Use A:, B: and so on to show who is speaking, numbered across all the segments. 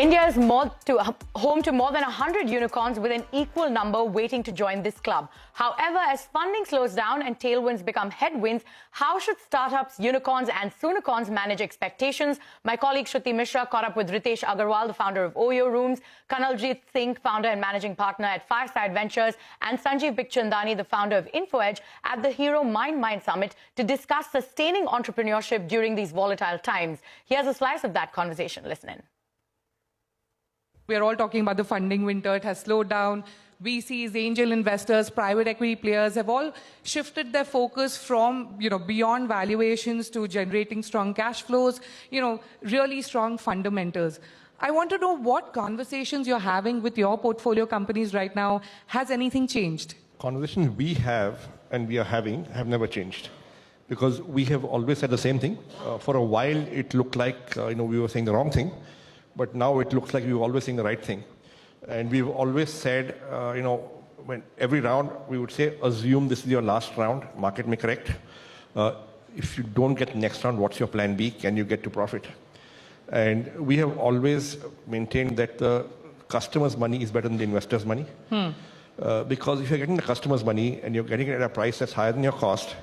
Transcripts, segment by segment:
A: India is home to more than 100 unicorns with an equal number waiting to join this club. However, as funding slows down and tailwinds become headwinds, how should startups, unicorns and soonicorns manage expectations? My colleague Shruti Mishra caught up with Ritesh Agarwal, the founder of Oyo Rooms, Kanwaljit Singh, founder and managing partner at Fireside Ventures, and Sanjeev Bikhchandani, the founder of InfoEdge, at the Hero Mind Summit to discuss sustaining entrepreneurship during these volatile times. Here's a slice of that conversation. Listen in.
B: We're all talking about the funding winter. It has slowed down. VCs, angel investors, private equity players have all shifted their focus from, beyond valuations to generating strong cash flows, really strong fundamentals. I want to know what conversations you're having with your portfolio companies right now. Has anything changed?
C: Conversations we have and we are having have never changed, because we have always said the same thing. For a while, it looked like we were saying the wrong thing. But now it looks like we were always saying the right thing. And we've always said, when every round, we would say, assume this is your last round, market may correct. If you don't get the next round, what's your plan B? Can you get to profit? And we have always maintained that the customer's money is better than the investor's money. Because if you're getting the customer's money and you're getting it at a price that's higher than your cost,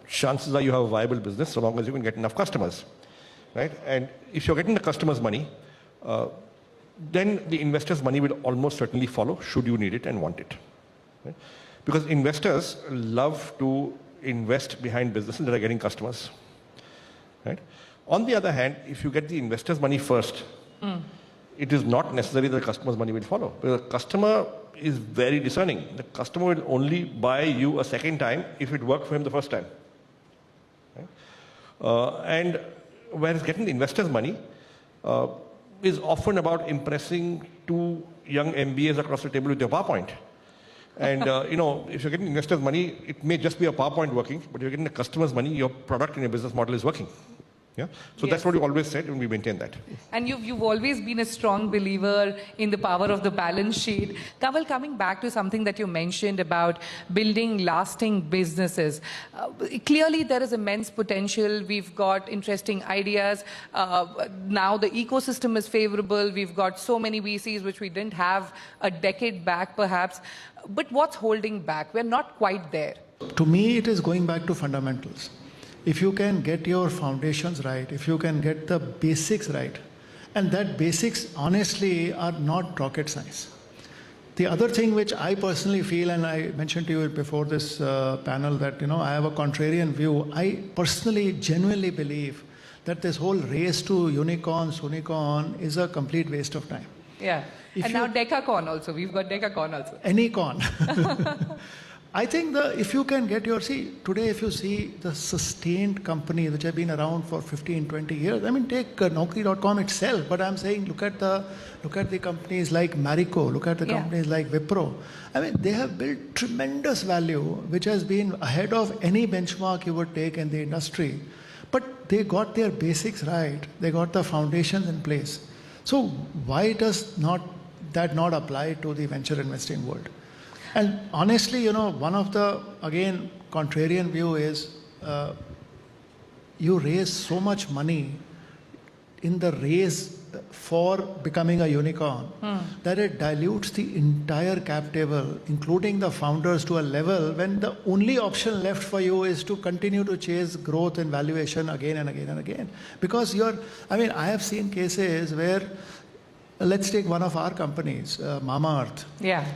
C: chances are you have a viable business so long as you can get enough customers. Right? And if you're getting the customer's money, then the investor's money will almost certainly follow, should you need it and want it. Right? Because investors love to invest behind businesses that are getting customers. Right? On the other hand, if you get the investor's money first, it is not necessary that the customer's money will follow. Because the customer is very discerning. The customer will only buy you a second time if it worked for him the first time. Right? Whereas getting the investor's money is often about impressing two young MBAs across the table with your PowerPoint. And, if you're getting investor's money, it may just be a PowerPoint working, but if you're getting the customer's money, your product and your business model is working. Yeah? So yes. That's what we always said, and we maintain that.
B: And you've always been a strong believer in the power of the balance sheet. Kanwal, coming back to something that you mentioned about building lasting businesses. Clearly, there is immense potential. We've got interesting ideas. Now the ecosystem is favorable. We've got so many VCs, which we didn't have a decade back, perhaps. But what's holding back? We're not quite there.
D: To me, it is going back to fundamentals. If you can get your foundations right, if you can get the basics right, and that basics honestly are not rocket science. The other thing which I personally feel, and I mentioned to you before this panel that I have a contrarian view. I personally genuinely believe that this whole race to unicorn is a complete waste of time.
B: Yeah, and now Decacorn also. We've got Decacorn also.
D: Any con. I think if you can get today if you see the sustained companies which have been around for 15, 20 years, I mean, take Naukri.com itself, but I'm saying look at the companies like Marico, look at the companies like Wipro. I mean, they have built tremendous value, which has been ahead of any benchmark you would take in the industry. But they got their basics right, they got the foundations in place. So why does that not apply to the venture investing world? And honestly, one of the, again, contrarian view is you raise so much money in the race for becoming a unicorn that it dilutes the entire cap table, including the founders, to a level when the only option left for you is to continue to chase growth and valuation again and again and again. Because I have seen cases where, let's take one of our companies, Mamaearth.
B: Yeah.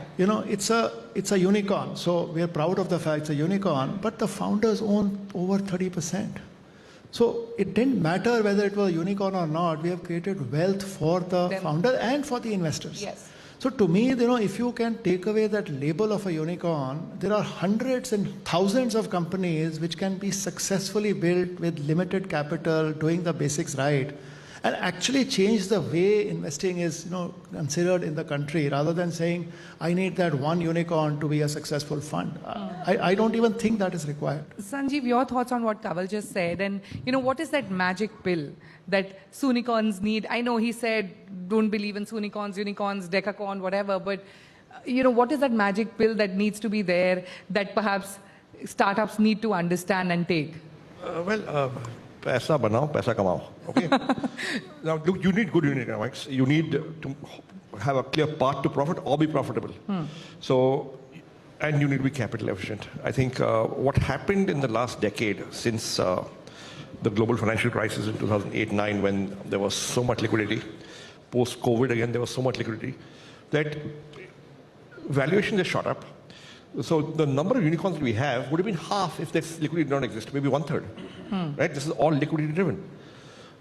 D: It's a unicorn. So we're proud of the fact it's a unicorn, but the founders own over 30%. So it didn't matter whether it was a unicorn or not. We have created wealth for the founder and for the investors.
B: Yes.
D: So to me, if you can take away that label of a unicorn, there are hundreds and thousands of companies which can be successfully built with limited capital, doing the basics right, and actually change the way investing is considered in the country, rather than saying, I need that one unicorn to be a successful fund. I don't even think that is required.
B: Sanjeev, your thoughts on what Kanwal just said, and what is that magic pill that soonicorns need? I know he said, don't believe in soonicorns, unicorns, decacorn, whatever, but what is that magic pill that needs to be there that perhaps startups need to understand and take?
C: paisa banao, paisa kamao. Okay? Now, look, you need good unit economics. You need to have a clear path to profit or be profitable. So, and you need to be capital efficient. I think what happened in the last decade since the global financial crisis in 2008-9, when there was so much liquidity, post-COVID again, there was so much liquidity, that valuation just shot up. So the number of unicorns we have would have been half if this liquidity did not exist, maybe 1/3. Right? This is all liquidity driven.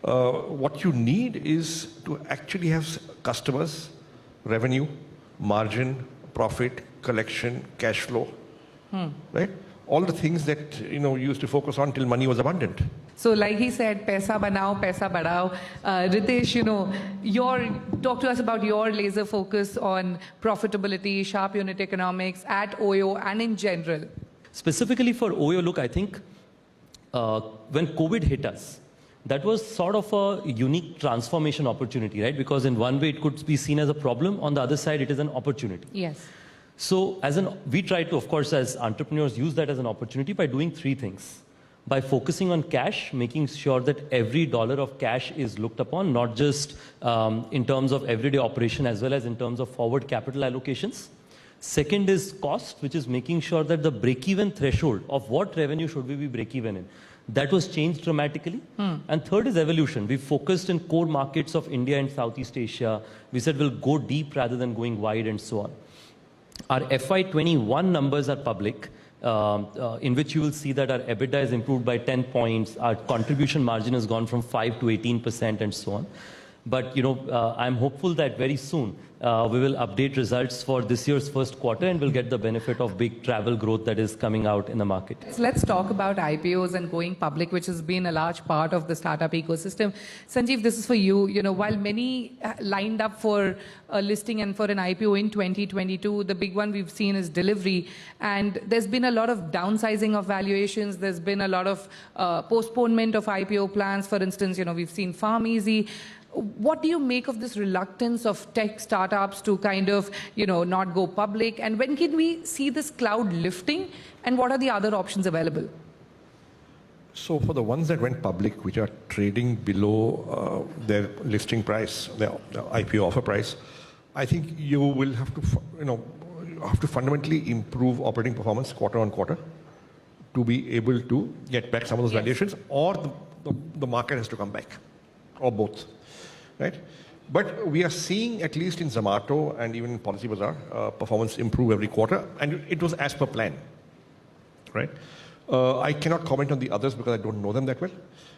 C: What you need is to actually have customers, revenue, margin, profit, collection, cash flow. Right? All the things that you used to focus on till money was abundant.
B: So like he said, paisa banao, paisa badao. Ritesh, talk to us about your laser focus on profitability, sharp unit economics at Oyo and in general.
E: Specifically for Oyo, look, I think when COVID hit us, that was sort of a unique transformation opportunity, right? Because in one way it could be seen as a problem, on the other side it is an opportunity.
B: Yes.
E: So we try to, of course, as entrepreneurs, use that as an opportunity by doing three things. By focusing on cash, making sure that every dollar of cash is looked upon, not just in terms of everyday operation as well as in terms of forward capital allocations. Second is cost, which is making sure that the break-even threshold of what revenue should we be break-even in, that was changed dramatically. And third is evolution. We focused in core markets of India and Southeast Asia. We said we'll go deep rather than going wide and so on. Our FY21 numbers are public. In which you will see that our EBITDA is improved by 10 points, our contribution margin has gone from 5 to 18% and so on. But, I'm hopeful that very soon we will update results for this year's first quarter and we'll get the benefit of big travel growth that is coming out in the market.
B: So let's talk about IPOs and going public, which has been a large part of the startup ecosystem. Sanjeev, this is for you. While many lined up for a listing and for an IPO in 2022, the big one we've seen is delivery. And there's been a lot of downsizing of valuations. There's been a lot of postponement of IPO plans. For instance, we've seen PharmEasy. What do you make of this reluctance of tech startups to kind of, not go public? And when can we see this cloud lifting? And what are the other options available?
C: So for the ones that went public, which are trading below their listing price, their IPO offer price, I think you will have to, fundamentally improve operating performance quarter on quarter to be able to get back some of those valuations, or the market has to come back, or both. Right? But we are seeing, at least in Zomato and even in Policy Bazaar, performance improve every quarter, and it was as per plan. Right? I cannot comment on the others because I don't know them that well.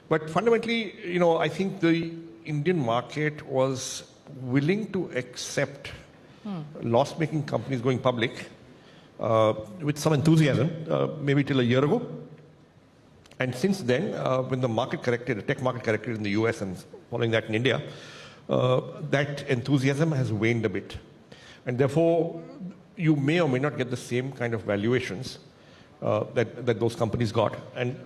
C: But fundamentally, I think the Indian market was willing to accept loss-making companies going public with some enthusiasm, maybe till a year ago. And since then, when the market corrected, the tech market corrected in the US and following that in India, that enthusiasm has waned a bit. And therefore, you may or may not get the same kind of valuations that those companies got. And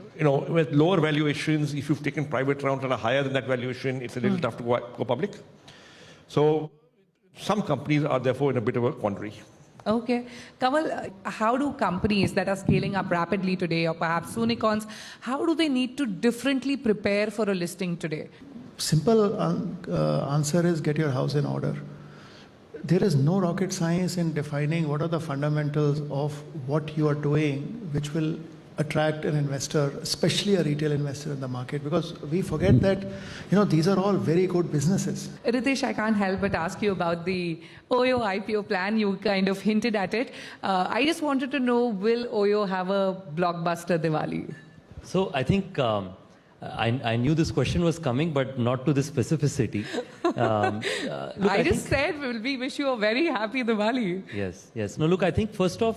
C: with lower valuations, if you've taken private rounds that are higher than that valuation, it's a little tough to go public. So some companies are therefore in a bit of a quandary.
B: Okay. Kamal, how do companies that are scaling up rapidly today, or perhaps unicorns, how do they need to differently prepare for a listing today?
D: Simple answer is get your house in order. There is no rocket science in defining what are the fundamentals of what you are doing, which will attract an investor, especially a retail investor in the market, because we forget that, these are all very good businesses.
B: Ritesh, I can't help but ask you about the Oyo IPO plan. You kind of hinted at it. I just wanted to know, will Oyo have a blockbuster Diwali?
E: So I think I knew this question was coming, but not to this specificity.
B: I just said we wish you a very happy Diwali.
E: Yes, yes. No, look, I think first off,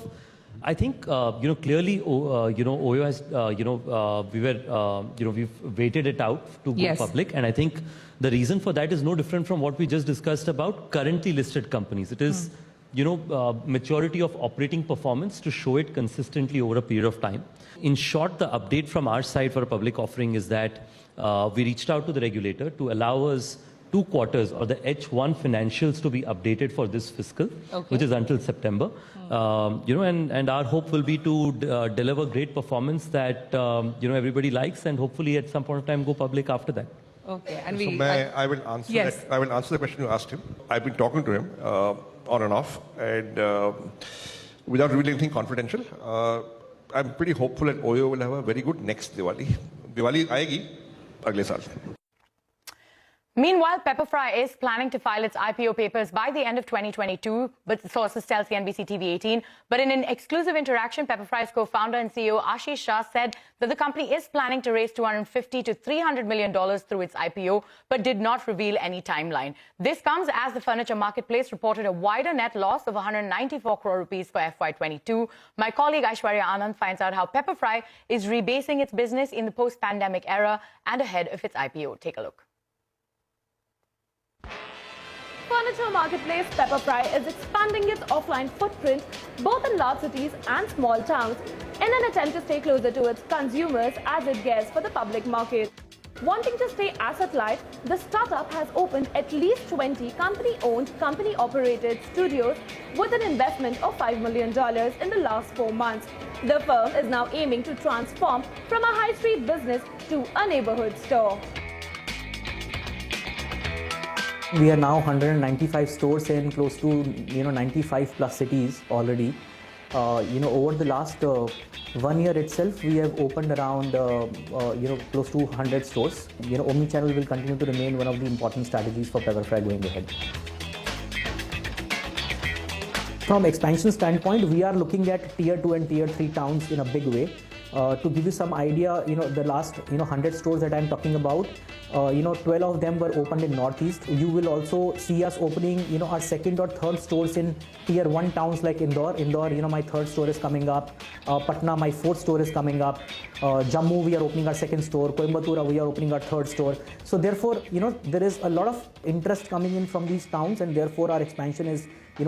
E: I think, clearly, Oyo has, we've waited it out to go public. And I think the reason for that is no different from what we just discussed about currently listed companies. It is, maturity of operating performance to show it consistently over a period of time. In short, the update from our side for a public offering is that we reached out to the regulator to allow us 2 quarters or the H1 financials to be updated for this fiscal, which is until September. And our hope will be to deliver great performance that everybody likes, and hopefully at some point of time go public after that.
B: Okay, and
C: I will answer
B: yes.
C: I will answer the question you asked him. I've been talking to him on and off, and without revealing anything confidential. I'm pretty hopeful that Oyo will have a very good next Diwali. Diwali aayegi agle saal.
A: Meanwhile, Pepperfry is planning to file its IPO papers by the end of 2022, but sources tell CNBC-TV18. But in an exclusive interaction, Pepperfry's co-founder and CEO Ashish Shah said that the company is planning to raise $250 to $300 million through its IPO, but did not reveal any timeline. This comes as the furniture marketplace reported a wider net loss of 194 crore rupees for FY22. My colleague Aishwarya Anand finds out how Pepperfry is rebasing its business in the post-pandemic era and ahead of its IPO. Take a look.
F: Furniture marketplace Pepperfry is expanding its offline footprint both in large cities and small towns in an attempt to stay closer to its consumers as it gears for the public market. Wanting to stay asset light, the startup has opened at least 20 company-owned, company-operated studios with an investment of $5 million in the last 4 months. The firm is now aiming to transform from a high street business to a neighborhood store.
G: We are now 195 stores in close to 95 plus cities already. Over the last 1 year itself, we have opened around close to 100 stores. Omnichannel will continue to remain one of the important strategies for Pepperfry going ahead. From expansion standpoint, we are looking at tier 2 and tier 3 towns in a big way. To give you some idea, the last 100 stores that I'm talking about, 12 of them were opened in Northeast. You will also see us opening, our second or third stores in tier 1 towns like Indore. Indore, my third store is coming up. Patna, my fourth store is coming up. Jammu, we are opening our second store. Coimbatore, we are opening our third store. So therefore, there is a lot of interest coming in from these towns, and therefore our expansion is,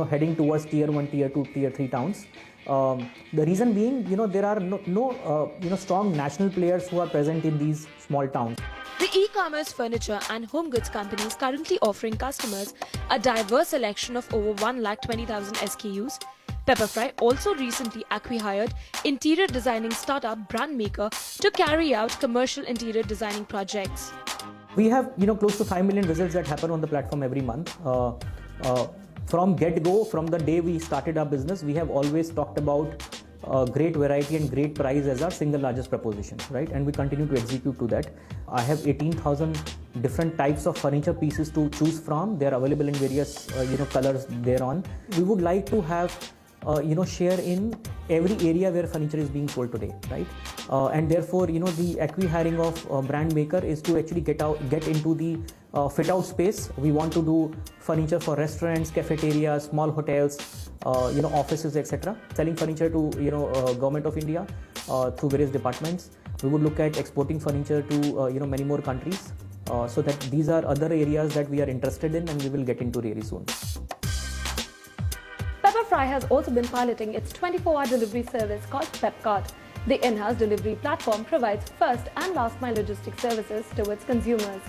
G: heading towards tier 1, tier 2, tier 3 towns. The reason being, there are no strong national players who are present in these small towns.
F: The e-commerce furniture and home goods company is currently offering customers a diverse selection of over 120,000 SKUs. Pepperfry also recently acquired interior designing startup Brandmaker to carry out commercial interior designing projects.
G: We have close to 5 million visits that happen on the platform every month. From get-go, from the day we started our business, we have always talked about great variety and great price as our single largest proposition, right? And we continue to execute to that. I have 18,000 different types of furniture pieces to choose from. They are available in various colors thereon. We would like to have share in every area where furniture is being sold today, right? And therefore, the acquiring of Brandmaker is to actually get into the fit out space. We want to do furniture for restaurants, cafeterias, small hotels, offices, etc. Selling furniture to Government of India through various departments. We would look at exporting furniture to many more countries. So that these are other areas that we are interested in, and we will get into really soon.
F: Pepperfry has also been piloting its 24-hour delivery service called Pepcart. The in-house delivery platform provides first and last mile logistics services to its consumers.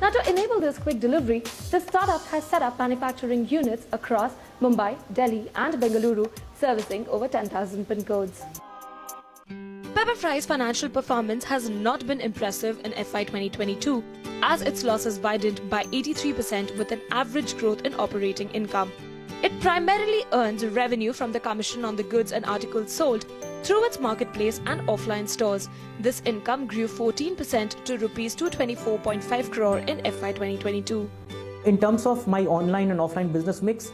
F: Now, to enable this quick delivery, the startup has set up manufacturing units across Mumbai, Delhi and Bengaluru, servicing over 10,000 pin codes. Pepperfry's financial performance has not been impressive in FY 2022, as its losses widened by 83% with an average growth in operating income. It primarily earns revenue from the commission on the goods and articles sold through its marketplace and offline stores. This income grew 14% to Rs 224.5 crore in FY 2022.
G: In terms of my online and offline business mix,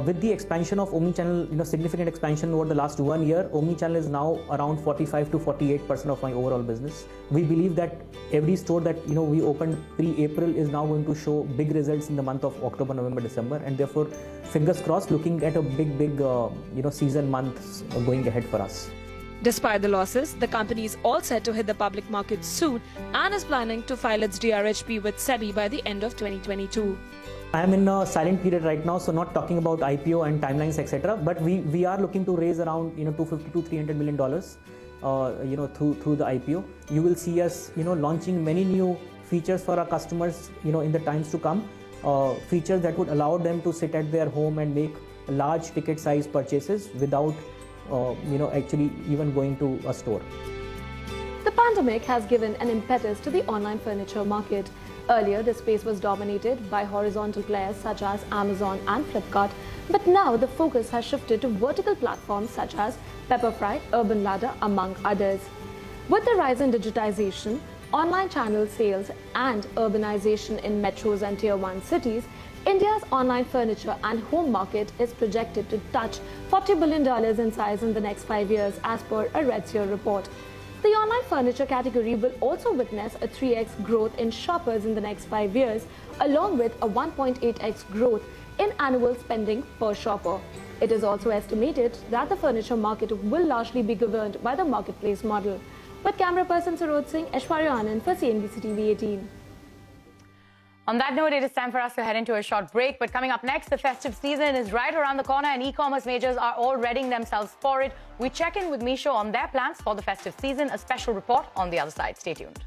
G: with the expansion of Omnichannel, significant expansion over the last 1 year, Omnichannel is now around 45 to 48% of my overall business. We believe that every store that we opened pre-April is now going to show big results in the month of October, November, December, and therefore, fingers crossed, looking at a big season months going ahead for us.
F: Despite the losses, the company is all set to hit the public market soon and is planning to file its DRHP with SEBI by the end of 2022.
G: I am in a silent period right now, so not talking about IPO and timelines, etc. But we are looking to raise around $250 to $300 million, through the IPO. You will see us launching many new features for our customers in the times to come. features that would allow them to sit at their home and make large ticket size purchases without actually even going to a store.
F: The pandemic has given an impetus to the online furniture market. Earlier, the space was dominated by horizontal players such as Amazon and Flipkart, but now the focus has shifted to vertical platforms such as Pepperfry, Urban Ladder, among others. With the rise in digitization, online channel sales and urbanization in metros and tier 1 cities, India's online furniture and home market is projected to touch $40 billion in size in the next 5 years as per a Redseer report. The online furniture category will also witness a 3x growth in shoppers in the next 5 years, along with a 1.8x growth in annual spending per shopper. It is also estimated that the furniture market will largely be governed by the marketplace model. With camera person Saroj Singh, Aishwarya Anand for CNBC-TV18.
A: On that note, it is time for us to head into a short break. But coming up next, the festive season is right around the corner and e-commerce majors are all readying themselves for it. We check in with Misho on their plans for the festive season. A special report on the other side. Stay tuned.